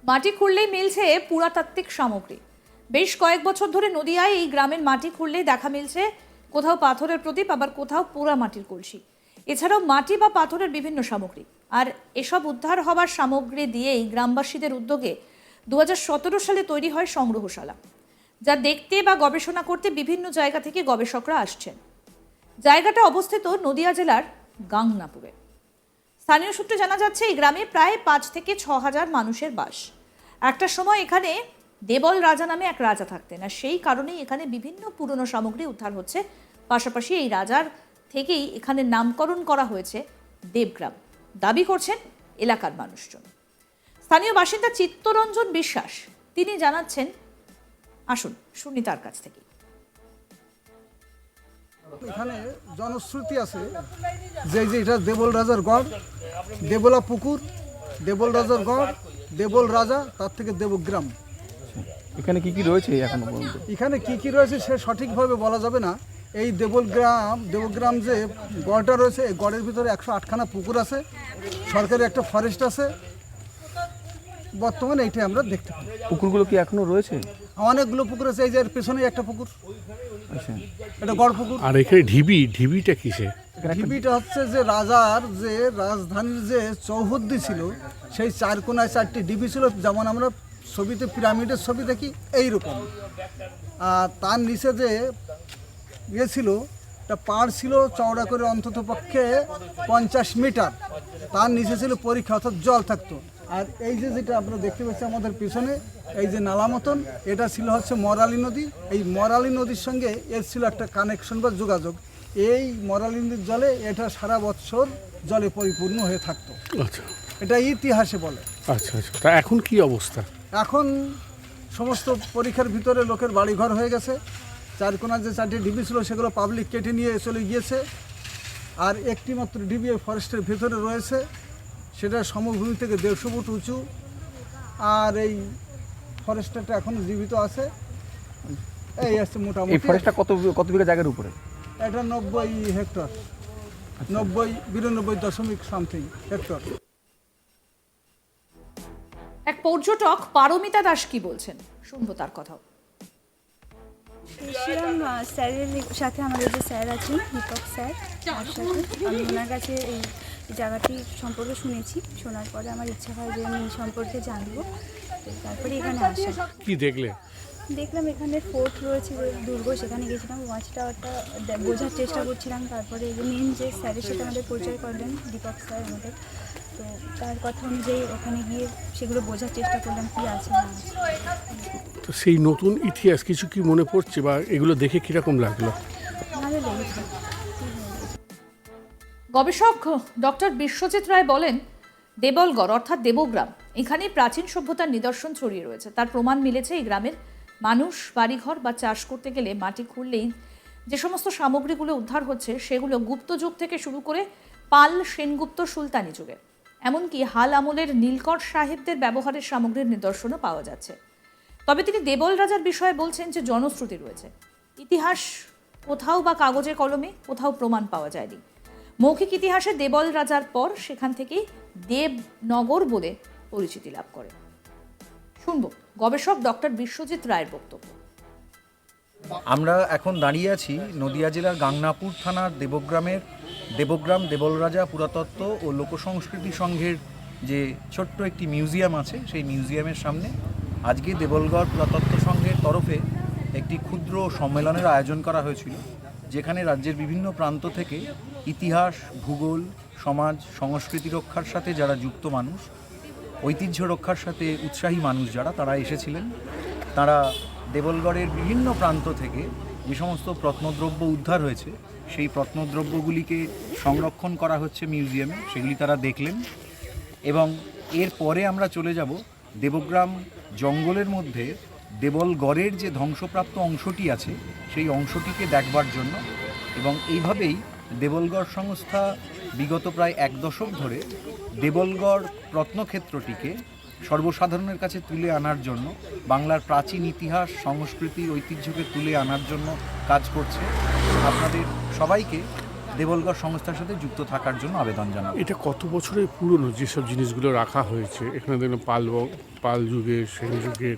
মাটি খুঁড়লেই মিলছে পুরাতাত্ত্বিক সামগ্রী। বেশ কয়েক বছর ধরে নদিয়ায় এই গ্রামের মাটি খুঁড়লেই দেখা মিলছে কোথাও পাথরের প্রদীপ, আবার কোথাও পোড়া মাটির কলসি, এছাড়াও মাটি বা পাথরের বিভিন্ন সামগ্রী। আর এসব উদ্ধার হওয়ার সামগ্রী দিয়েই গ্রামবাসীদের উদ্যোগে 2017 সালে তৈরি হয় সংগ্রহশালা, যা দেখতে বা গবেষণা করতে বিভিন্ন জায়গা থেকে গবেষকরা আসছেন। জায়গাটা অবস্থিত নদিয়া জেলার গাংনাপুরে। স্থানীয় সূত্রে জানা যাচ্ছে এই গ্রামে প্রায় 5 থেকে 6 হাজার মানুষের বাস। একটা সময় এখানে দেবল রাজা নামে এক রাজা থাকতেন, আর সেই কারণেই এখানে বিভিন্ন পুরনো সামগ্রী উদ্ধার হচ্ছে। পাশাপাশি এই রাজার থেকেই এখানে নামকরণ করা হয়েছে দেবগ্রাম, দাবি করছেন এলাকার মানুষজন। স্থানীয় বাসিন্দা চিত্তরঞ্জন বিশ্বাস তিনি জানাচ্ছেন, আসুন শুনি তার কাছ থেকে। এখানে জনশ্রুতি আছে যে এটা দেবল রাজার গড়, দেবলা পুকুর, দেবল রাজার গড়, দেবল রাজা, তার থেকে দেবগ্রাম। এখানে কি কি রয়েছে এখনো পর্যন্ত? এখানে কি কি রয়েছে সে সঠিকভাবে বলা যাবে না। এই দেবগ্রাম যে গড়টা রয়েছে, এই গড়ের ভিতরে 108খানা পুকুর আছে, সরকারি একটা ফরেস্ট আছে। বর্তমানে এইটাই আমরা দেখতে পাই। পুকুরগুলো কি এখনো রয়েছে? অনেকগুলো পুকুর আছে, এই যে এর পেছনে একটা পুকুর, আচ্ছা, এটা গড় পুকুর। আর এখানে ঢিবিটা কিসে? ঢিবিটা হচ্ছে যে রাজার যে রাজধানীর যে চৌহদ্দি ছিল, সেই 4 কোণায় 4টি ঢিবি ছিল, যেমন আমরা ছবিতে পিরামিডের ছবি দেখি এইরকম। আর তার নিচে যে ইয়ে ছিল, একটা পাড় ছিল চওড়া করে অন্তত পক্ষে 50 মিটার। তার নিচে ছিল পরীক্ষা, অর্থাৎ জল থাকতো। আর এই যে যেটা আপনারা দেখতে পাচ্ছি আমাদের পিছনে, এই যে নালা মতন, এটা ছিল হচ্ছে মরালী নদী। এই মরালী নদীর সঙ্গে এর ছিল একটা কানেকশন বা যোগাযোগ। এই মরালী নদীর জলে এটা সারা বছর জলে পরিপূর্ণ হয়ে থাকতো। আচ্ছা এটা ইতিহাসে বলে। আচ্ছা আচ্ছা, তা এখন কি অবস্থা? এখন সমস্ত পরীক্ষার ভিতরে লোকের বাড়িঘর হয়ে গেছে। 4 কোণার যে 4টি ঢিবি ছিল সেগুলো পাবলিক কেটে নিয়ে চলে গিয়েছে। আর একটি মাত্র ঢিবি ফরেস্টের ভিতরে রয়েছে, সেটা সমভূমি থেকে 150 ফুট উঁচু। আর এই ফরেস্টটা এখনো জীবিত আছে। এই আছে এই মোটামুটি। ফরেস্টটা কত বিঘা জায়গার উপরে? এটা 90 হেক্টর, 92.something হেক্টর। এক পর্যটক পারমিতা দাস কি বলছেন, শুনবো তার কথাও। এসেছিলাম স্যারের সাথে, আমাদের যে স্যার আছেন দীপক স্যার, তার সাথে আমি ওনার কাছে এই জায়গাটি সম্পর্কে শুনেছি। শোনার পরে আমার ইচ্ছা হয় যে আমি এই সম্পর্কে জানবো, তো তারপরে এখানে আসা। কি দেখলে? দেখলাম এখানে ফোর্ট রয়েছে, যে দুর্গ, সেখানে গেছিলাম, ওয়াচ টাওয়ারটা বোঝার চেষ্টা করছিলাম। তারপরে এই যে মেন যে স্যারের সাথে আমাদের পরিচয় করলেন দীপক স্যার আমাদের, তো তার কথা অনুযায়ী ওখানে গিয়ে সেগুলো বোঝার চেষ্টা করলাম কী আছে না আছে। তো সেই নতুন ইতিহাস কিছু কি মনে পড়ছে, বা এগুলো দেখে কিরকম লাগলো? ভালো লেগেছে। গবেষক ডক্টর বিশ্বজিৎ রায় বলেন, দেবলগড় অর্থাৎ দেবগ্রাম, এখানে প্রাচীন সভ্যতার নিদর্শন ছড়িয়ে রয়েছে। তার প্রমাণ মিলেছে এই গ্রামের মানুষ বাড়িঘর বা চাষ করতে গেলে মাটি খুঁড়লেই যে সমস্ত সামগ্রীগুলো উদ্ধার হচ্ছে, সেগুলো গুপ্ত যুগ থেকে শুরু করে পাল, সেনগুপ্ত, সুলতানি যুগে, এমনকি হাল আমলের নীলকর সাহেবদের ব্যবহারের সামগ্রীর নিদর্শনও পাওয়া যাচ্ছে। তবে তিনি দেবল রাজার বিষয়ে বলছেন যে জনশ্রুতি রয়েছে, ইতিহাস কোথাও বা কাগজে কলমে কোথাও প্রমাণ পাওয়া যায়নি। মৌখিক ইতিহাসে দেবল রাজার পর সেখান থেকেই দেবনগর বলে পরিচিতি লাভ করে। শুনব গবেষক ডক্টর বিশ্বজিৎ রায়ের বক্তব্য। আমরা এখন দাঁড়িয়ে আছি নদিয়া জেলার গাংনাপুর থানার দেবগ্রাম দেবল রাজা পুরাতত্ত্ব ও লোকসংস্কৃতি সংঘের যে ছোট্ট একটি মিউজিয়াম আছে, সেই মিউজিয়ামের সামনে আজকে দেবলগড় পুরাতত্ত্ব সংঘের তরফে একটি ক্ষুদ্র সম্মেলনের আয়োজন করা হয়েছিল, যেখানে রাজ্যের বিভিন্ন প্রান্ত থেকে ইতিহাস, ভূগোল, সমাজ, সংস্কৃতি রক্ষার সাথে যারা যুক্ত মানুষ, ঐতিহ্য রক্ষার সাথে উৎসাহী মানুষ যারা, তারা এসেছিলেন। তারা দেবলগড়ের বিভিন্ন প্রান্ত থেকে যে সমস্ত প্রত্নদ্রব্য উদ্ধার হয়েছে, সেই প্রত্নদ্রব্যগুলিকে সংরক্ষণ করা হচ্ছে মিউজিয়ামে, সেগুলি তারা দেখলেন। এবং এরপরে আমরা চলে যাব দেবগ্রাম জঙ্গলের মধ্যে দেবলগড়ের যে ধ্বংসপ্রাপ্ত অংশটি আছে, সেই অংশটিকে দেখবার জন্য। এবং এইভাবেই দেবলগড় সংস্থা বিগত প্রায় 1 দশক ধরে দেবলগড় প্রত্নক্ষেত্রটিকে সর্বসাধারণের কাছে তুলে আনার জন্য, বাংলার প্রাচীন ইতিহাস, সংস্কৃতি, ঐতিহ্যকে তুলে আনার জন্য কাজ করছে। আপনাদের সবাইকে দেবলগড় সংস্থার সাথে যুক্ত থাকার জন্য আবেদন জানাবো। এটা কত বছরের পুরনো যেসব জিনিসগুলো রাখা হয়েছে এখানে দেখলাম পাল যুগের সেন যুগের।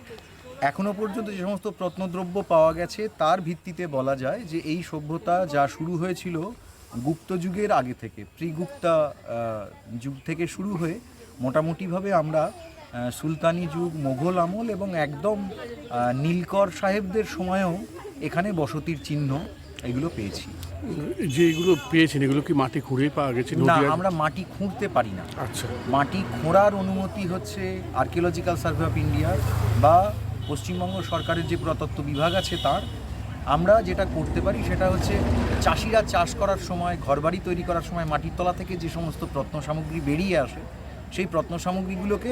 এখনো পর্যন্ত যে সমস্ত প্রত্নদ্রব্য পাওয়া গেছে তার ভিত্তিতে বলা যায় যে এই সভ্যতা যা শুরু হয়েছিল গুপ্ত যুগের আগে থেকে, প্রিগুপ্তা যুগ থেকে শুরু হয়ে মোটামুটিভাবে আমরা সুলতানি যুগ, মোঘল আমল এবং একদম নীলকর সাহেবদের সময়েও এখানে বসতির চিহ্ন এগুলো পেয়েছি। যে এগুলো পেয়েছেন এগুলো কি মাটি খুঁড়েই পাওয়া গেছে? না, নদীয়া- আমরা মাটি খুঁড়তে পারি না। আচ্ছা, মাটি খোঁড়ার অনুমতি হচ্ছে আর্কিওলজিক্যাল সার্ভে অফ ইন্ডিয়া বা পশ্চিমবঙ্গ সরকারের যে পুরাতত্ত্ব বিভাগ আছে তার। আমরা যেটা করতে পারি সেটা হচ্ছে চাষিরা চাষ করার সময়, ঘরবাড়ি তৈরি করার সময় মাটির তলা থেকে যে সমস্ত প্রত্ন সামগ্রী বেরিয়ে আসে সেই প্রত্ন সামগ্রীগুলোকে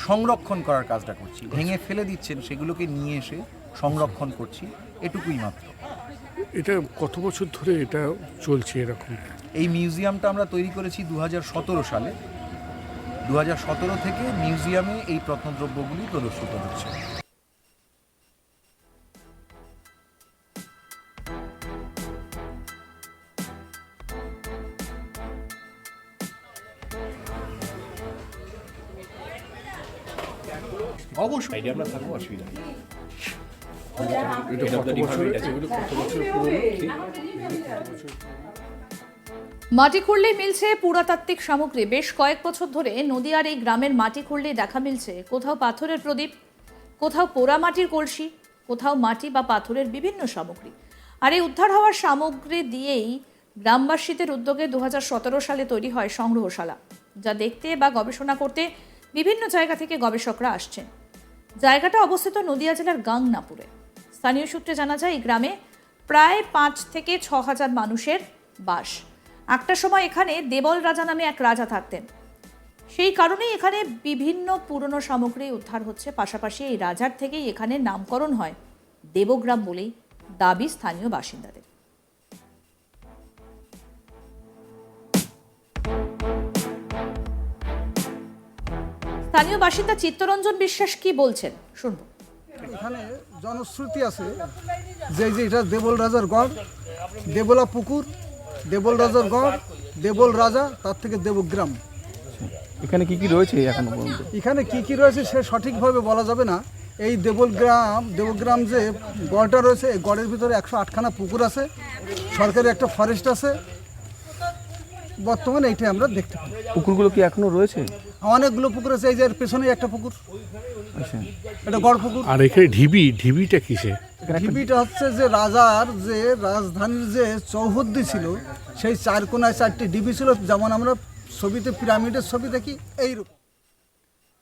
সংরক্ষণ করার কাজটা করছি। ভেঙে ফেলে দিচ্ছেন, সেগুলোকে নিয়ে এসে সংরক্ষণ করছি, এটুকুই মাত্র। এটা কত বছর ধরে এটা চলছে এরকম? এই মিউজিয়ামটা আমরা তৈরি করেছি 2017 সালে। 2017 থেকে মিউজিয়ামে এই প্রত্নদ্রব্যগুলি প্রদর্শিত হচ্ছে। অবশ্যই আমরা থাকবো, অসুবিধা নেই। এটা কত বছর, এগুলো কত বছর পুরনো? মাটি খুঁড়লেই মিলছে পুরাতাত্ত্বিক সামগ্রী। বেশ কয়েক বছর ধরে নদিয়ার এই গ্রামের মাটি খুঁড়লেই দেখা মিলছে কোথাও পাথরের প্রদীপ, কোথাও পোড়া মাটির কলসি, কোথাও মাটি বা পাথরের বিভিন্ন সামগ্রী। আর এই উদ্ধার হওয়ার সামগ্রী দিয়েই গ্রামবাসীদের উদ্যোগে 2017 সালে তৈরি হয় সংগ্রহশালা, যা দেখতে বা গবেষণা করতে বিভিন্ন জায়গা থেকে গবেষকরা আসছেন। জায়গাটা অবস্থিত নদিয়া জেলার গাংনাপুরে। স্থানীয় সূত্রে জানা যায় এই গ্রামে প্রায় 5 থেকে 6 হাজার মানুষের বাস। একটা সময় এখানে দেবল রাজা নামে এক রাজা থাকতেন। সেই কারণেই এখানে বিভিন্ন পুরনো সামগ্রী উদ্ধার হচ্ছে। পাশাপাশি এই রাজার থেকেই এখানে নামকরণ হয় দেবগ্রাম বলেই দাবি স্থানীয় বাসিন্দাদের। স্থানীয় বাসিন্দা চিত্তরঞ্জন বিশ্বাস কি বলছেন শুনবো। এখানে জনশ্রুতি আছে যে এটা দেবল রাজার গড়, দেবলা পুকুর, দেবল রাজার গড়, দেবল রাজা, তার থেকে দেবগ্রাম। এখানে কি কি রয়েছে এখনো পর্যন্ত? এখানে কি রয়েছে সে সঠিকভাবে বলা যাবে না। এই দেবগ্রাম যে গড়টা রয়েছে, এই গড়ের ভিতরে 108খানা পুকুর আছে, সরকারি একটা ফরেস্ট আছে। বর্তমানে এইটাই আমরা দেখতে পাই। পুকুরগুলো কি এখনো রয়েছে? অনেকগুলো পুকুর আছে, এই যে এর পেছনে একটা পুকুর, আচ্ছা, এটা গড় পুকুর। আর এখানে ঢিবিটা কিসে? ঢিবিটা হচ্ছে যে রাজার যে রাজধানীর যে চৌহদ্দি ছিল, সেই 4 কোণায় 4টি ঢিবি ছিল, যেমন আমরা ছবিতে পিরামিডের ছবি দেখি এইরকম।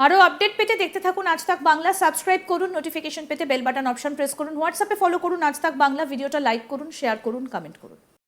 আরও আপডেট পেতে দেখতে থাকুন আজ তাক বাংলা। সাবস্ক্রাইব করুন, নোটিফিকেশন পেতে বেল বাটন অপশন প্রেস করুন, হোয়াটসঅ্যাপে ফলো করুন আজ তাক বাংলা। ভিডিওটা লাইক করুন, শেয়ার করুন, কমেন্ট করুন।